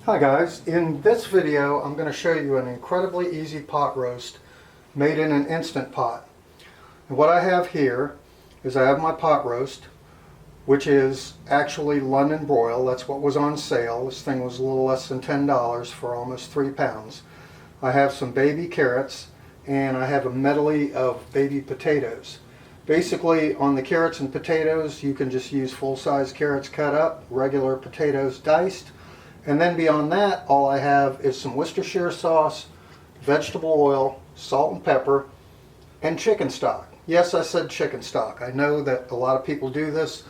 Hi guys, in this video I'm going to show you an incredibly easy pot roast made in an Instant Pot. And what I have here is I have my pot roast, which is actually London broil. That's what was on sale. This thing was a little less than $10 for almost 3 pounds. I have some baby carrots and I have a medley of baby potatoes. Basically on the carrots and potatoes you can just use full-size carrots cut up, regular potatoes diced. And then beyond that, all I have is some Worcestershire sauce, vegetable oil, salt and pepper, and chicken stock. Yes, I said chicken stock. I know that a lot of people do this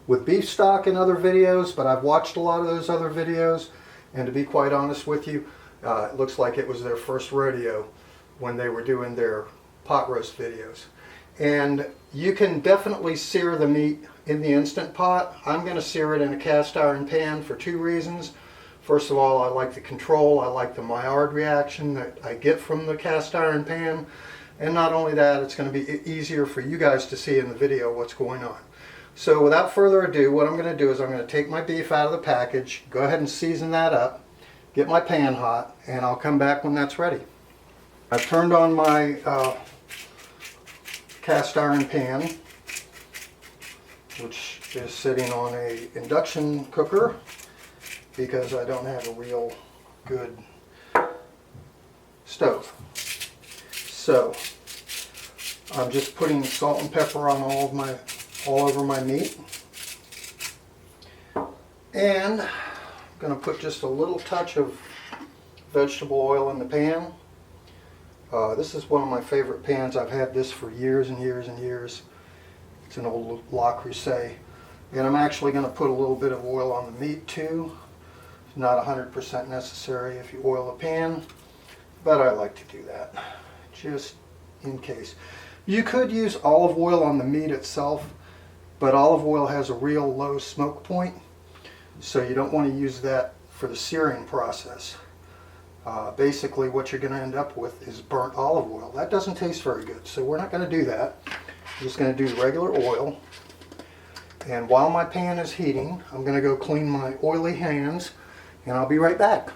with beef stock in other videos, but I've watched a lot of those other videos, and to be quite honest with you, it looks like it was their first rodeo when they were doing their pot roast videos. And you can definitely sear the meat in the Instant Pot. I'm going to sear it in a cast iron pan for 2 reasons. First of all, I like the control, I like the Maillard reaction that I get from the cast iron pan, and not only that, it's going to be easier for you guys to see in the video what's going on. So without further ado, what I'm going to do is I'm going to take my beef out of the package, go ahead and season that up, get my pan hot, and I'll come back when that's ready. I've turned on my cast iron pan, which is sitting on a induction cooker, because I don't have a real good stove. So I'm just putting salt and pepper on all over my meat, and I'm going to put just a little touch of vegetable oil in the pan. This is one of my favorite pans. I've had this for years and years and years. It's an old Le Creuset, and I'm actually going to put a little bit of oil on the meat too. It's not 100% necessary if you oil a pan, but I like to do that just in case. You could use olive oil on the meat itself, but olive oil has a real low smoke point, so you don't want to use that for the searing process. Basically what you're going to end up with is burnt olive oil. That doesn't taste very good, so we're not going to do that. We're just going to do regular oil. And while my pan is heating, I'm going to go clean my oily hands, and I'll be right back.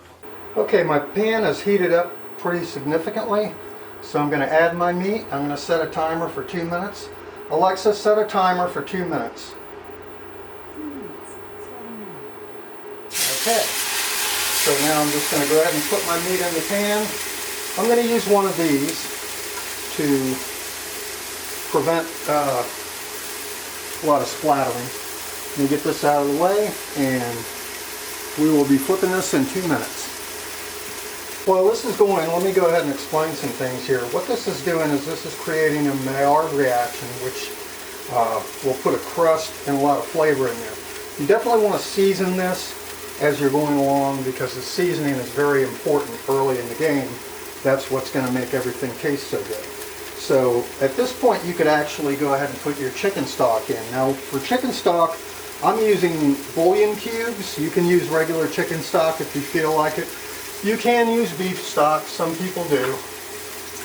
Okay, my pan is heated up pretty significantly, so I'm going to add my meat. I'm going to set a timer for 2 minutes. Alexa, set a timer for 2 minutes. Okay, so now I'm just going to go ahead and put my meat in the pan. I'm going to use one of these to prevent a lot of splattering. Let me get this out of the way, and we will be flipping this in 2 minutes. While this is going, let me go ahead and explain some things here. What this is doing is this is creating a Maillard reaction, which will put a crust and a lot of flavor in there. You definitely want to season this as you're going along, because the seasoning is very important early in the game. That's what's going to make everything taste so good. So at this point you could actually go ahead and put your chicken stock in. Now for chicken stock, I'm using bouillon cubes. You can use regular chicken stock if you feel like it. You can use beef stock, some people do.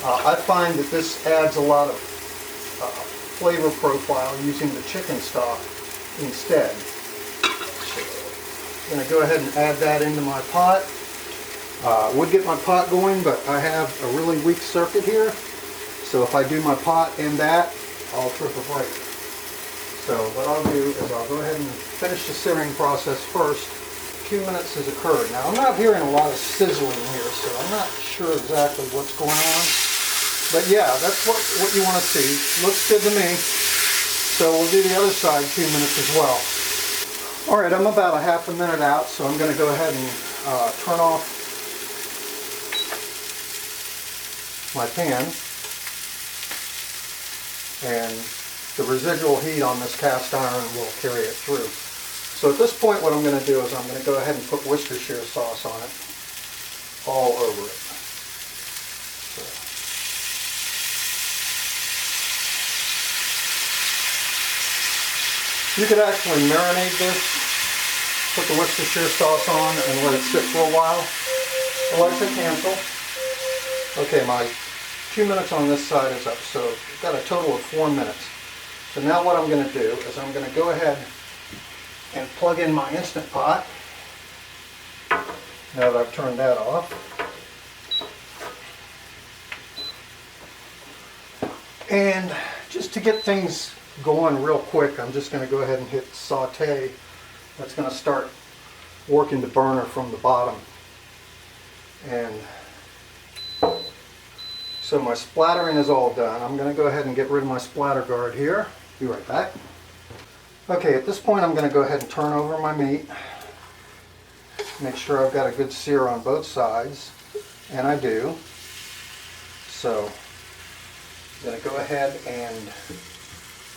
I find that this adds a lot of flavor profile using the chicken stock instead. So I'm going to go ahead and add that into my pot. Would get my pot going, but I have a really weak circuit here. So if I do my pot and that, I'll trip a break. So what I'll do is I'll go ahead and finish the searing process first. 2 minutes has occurred. Now I'm not hearing a lot of sizzling here, so I'm not sure exactly what's going on. But yeah, that's what you want to see. Looks good to me. So we'll do the other side 2 minutes as well. Alright, I'm about a half a minute out, so I'm going to go ahead and turn off my pan. And the residual heat on this cast iron will carry it through. So at this point what I'm going to do is I'm going to go ahead and put Worcestershire sauce on it, all over it. So. You could actually marinate this, put the Worcestershire sauce on and let it sit for a while. Alexa, cancel. Okay, my 2 minutes on this side is up, so I've got a total of 4 minutes. So now what I'm going to do is I'm going to go ahead and plug in my Instant Pot. Now that I've turned that off. And just to get things going real quick, I'm just going to go ahead and hit saute. That's going to start working the burner from the bottom. And so my splattering is all done. I'm going to go ahead and get rid of my splatter guard here. Be right back. Okay, at this point I'm going to go ahead and turn over my meat. Make sure I've got a good sear on both sides, and I do. So I'm going to go ahead and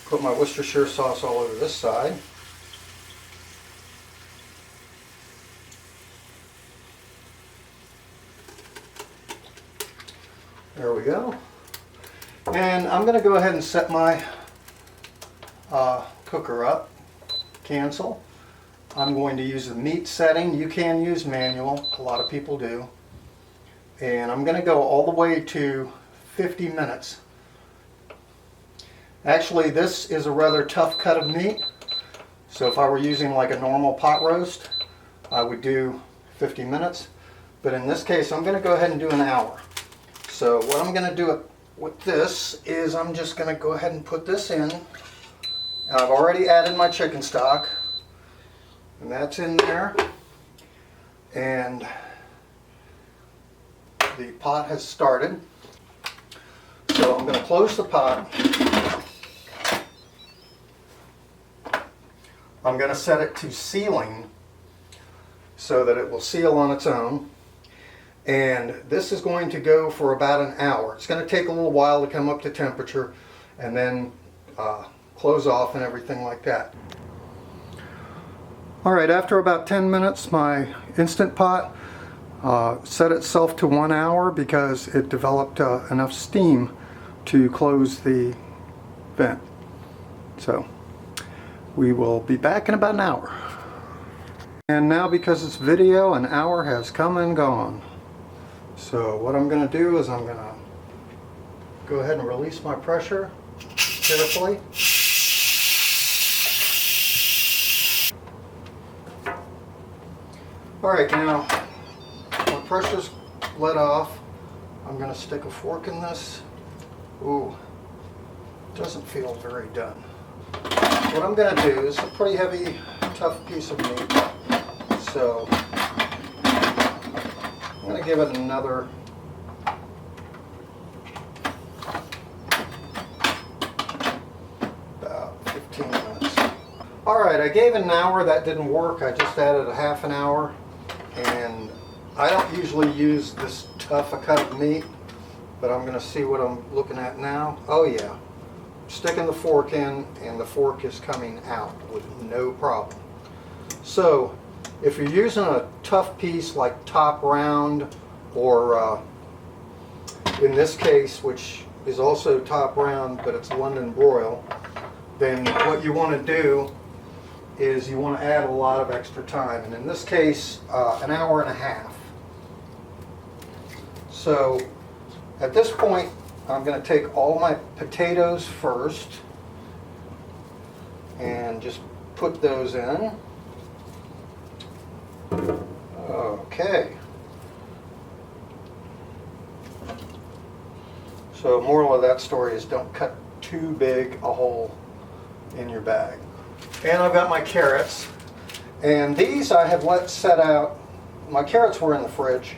put my Worcestershire sauce all over this side. There we go. And I'm going to go ahead and set my cooker up. Cancel. I'm going to use the meat setting. You can use manual. A lot of people do. And I'm going to go all the way to 50 minutes. Actually, this is a rather tough cut of meat. So if I were using like a normal pot roast, I would do 50 minutes. But in this case, I'm going to go ahead and do an hour. So what I'm going to do with this is I'm just going to go ahead and put this in. I've already added my chicken stock. And that's in there, and the pot has started. So I'm going to close the pot. I'm going to set it to sealing so that it will seal on its own. And this is going to go for about an hour. It's going to take a little while to come up to temperature and then close off and everything like that. Alright, after about 10 minutes, my Instant Pot set itself to 1 hour because it developed enough steam to close the vent. So, we will be back in about an hour. And now, because it's video, an hour has come and gone. So what I'm going to do is I'm going to go ahead and release my pressure carefully. Alright, now my pressure's let off. I'm going to stick a fork in this. Ooh, doesn't feel very done. What I'm going to do is a pretty heavy, tough piece of meat. So I'm going to give it another about 15 minutes. Alright, I gave it an hour. That didn't work. I just added a half an hour. And I don't usually use this tough a cut of meat, but I'm going to see what I'm looking at now. Oh yeah, sticking the fork in and the fork is coming out with no problem. So if you're using a tough piece like top round, or in this case, which is also top round but it's London broil, then what you want to do is you want to add a lot of extra time, and in this case an hour and a half. So at this point I'm going to take all my potatoes first and just put those in. Okay. So moral of that story is don't cut too big a hole in your bag. And I've got my carrots, and these I have let set out. My carrots were in the fridge,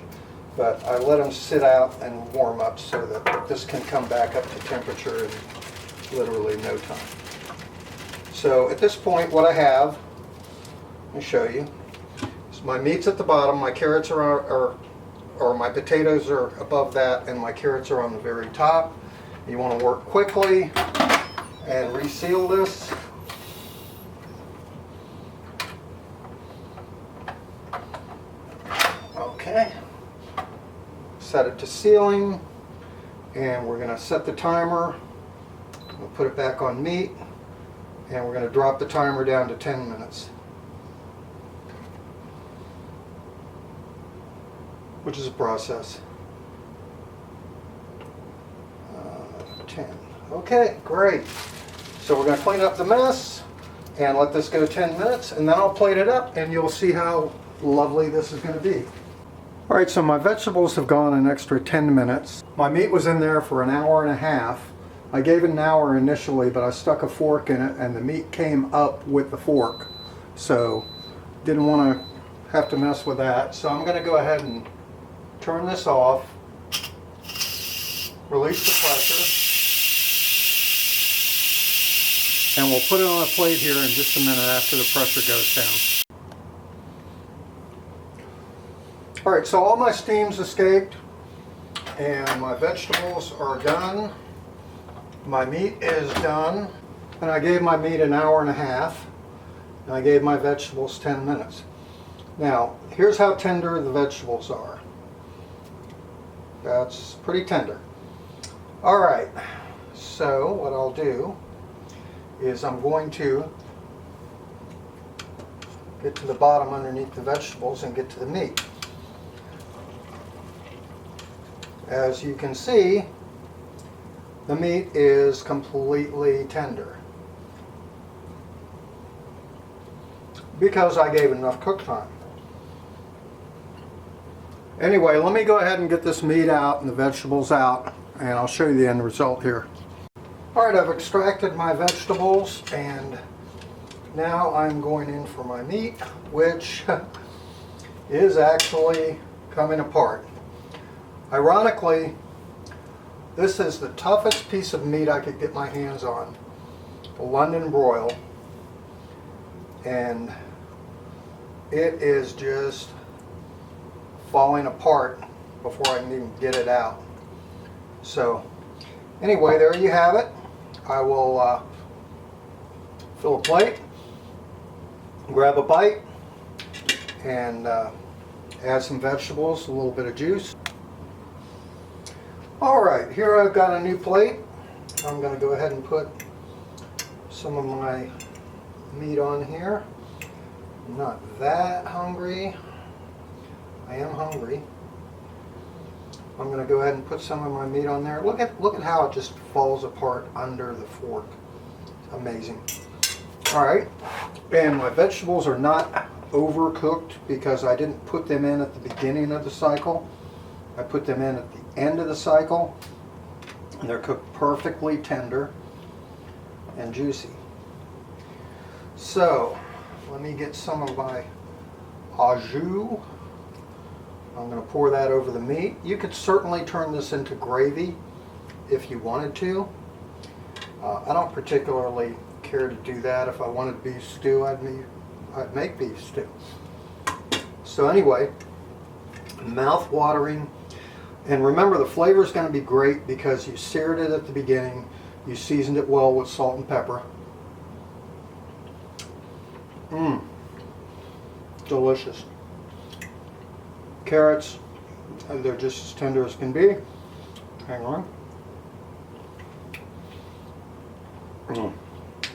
but I let them sit out and warm up so that this can come back up to temperature in literally no time. So at this point what I have, let me show you, is my meat's at the bottom, my carrots or my potatoes are above that, and my carrots are on the very top. You want to work quickly and reseal this. Okay, set it to sealing, and we're going to set the timer. We'll put it back on meat, and we're going to drop the timer down to 10 minutes, which is a process. 10. Okay, great. So we're going to clean up the mess and let this go 10 minutes, and then I'll plate it up and you'll see how lovely this is going to be. Alright, so my vegetables have gone an extra 10 minutes. My meat was in there for an hour and a half. I gave it an hour initially, but I stuck a fork in it and the meat came up with the fork. So, didn't want to have to mess with that. So I'm going to go ahead and turn this off, release the pressure, and we'll put it on a plate here in just a minute after the pressure goes down. Alright, so all my steam's escaped and my vegetables are done. My meat is done, and I gave my meat an hour and a half, and I gave my vegetables 10 minutes. Now, here's how tender the vegetables are. That's pretty tender. Alright, so what I'll do is I'm going to get to the bottom underneath the vegetables and get to the meat. As you can see, the meat is completely tender because I gave enough cook time. Anyway, let me go ahead and get this meat out and the vegetables out, and I'll show you the end result here. Alright, I've extracted my vegetables and now I'm going in for my meat, which is actually coming apart. Ironically, this is the toughest piece of meat I could get my hands on, the London broil, and it is just falling apart before I can even get it out. So anyway, there you have it. I will fill a plate, grab a bite, and add some vegetables, a little bit of juice. Alright, here I've got a new plate. I'm going to go ahead and put some of my meat on here. I'm not that hungry. I am hungry. I'm going to go ahead and put some of my meat on there. Look at how it just falls apart under the fork. It's amazing. Alright, and my vegetables are not overcooked because I didn't put them in at the beginning of the cycle. I put them in at the end of the cycle, and they're cooked perfectly tender and juicy. So, let me get some of my au jus. I'm going to pour that over the meat. You could certainly turn this into gravy if you wanted to. I don't particularly care to do that. If I wanted beef stew, I'd make beef stew. So anyway, mouth-watering. And remember, the flavor is going to be great because you seared it at the beginning. You seasoned it well with salt and pepper. Delicious. Carrots, they're just as tender as can be. Hang on.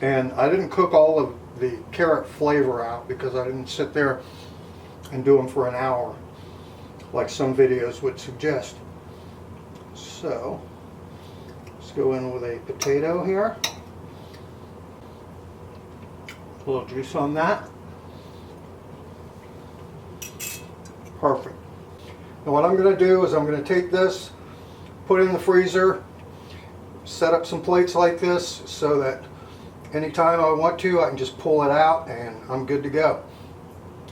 And I didn't cook all of the carrot flavor out because I didn't sit there and do them for an hour like some videos would suggest. So, let's go in with a potato here. A little juice on that. Perfect. Now what I'm going to do is I'm going to take this, put it in the freezer, set up some plates like this so that anytime I want to, I can just pull it out and I'm good to go.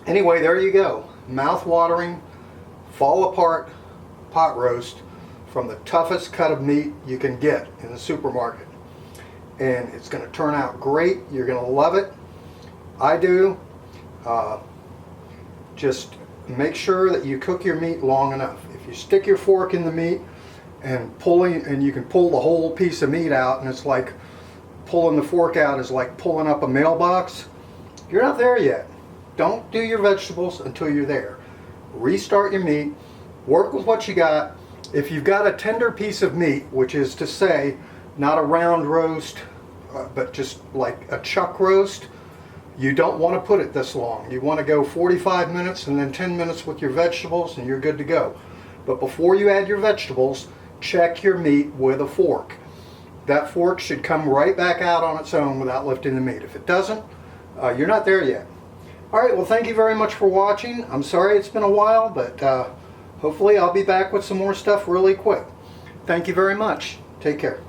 Anyway, there you go. Mouth-watering, fall apart pot roast from the toughest cut of meat you can get in the supermarket. And it's going to turn out great. You're going to love it. I do. Just make sure that you cook your meat long enough. If you stick your fork in the meat and you can pull the whole piece of meat out, and it's like pulling the fork out is like pulling up a mailbox, you're not there yet. Don't do your vegetables until you're there. Restart your meat, work with what you got. If you've got a tender piece of meat, which is to say not a round roast, but just like a chuck roast, you don't want to put it this long. You want to go 45 minutes and then 10 minutes with your vegetables and you're good to go. But before you add your vegetables, check your meat with a fork. That fork should come right back out on its own without lifting the meat. If it doesn't, you're not there yet. Alright, well thank you very much for watching. I'm sorry it's been a while, but hopefully I'll be back with some more stuff really quick. Thank you very much. Take care.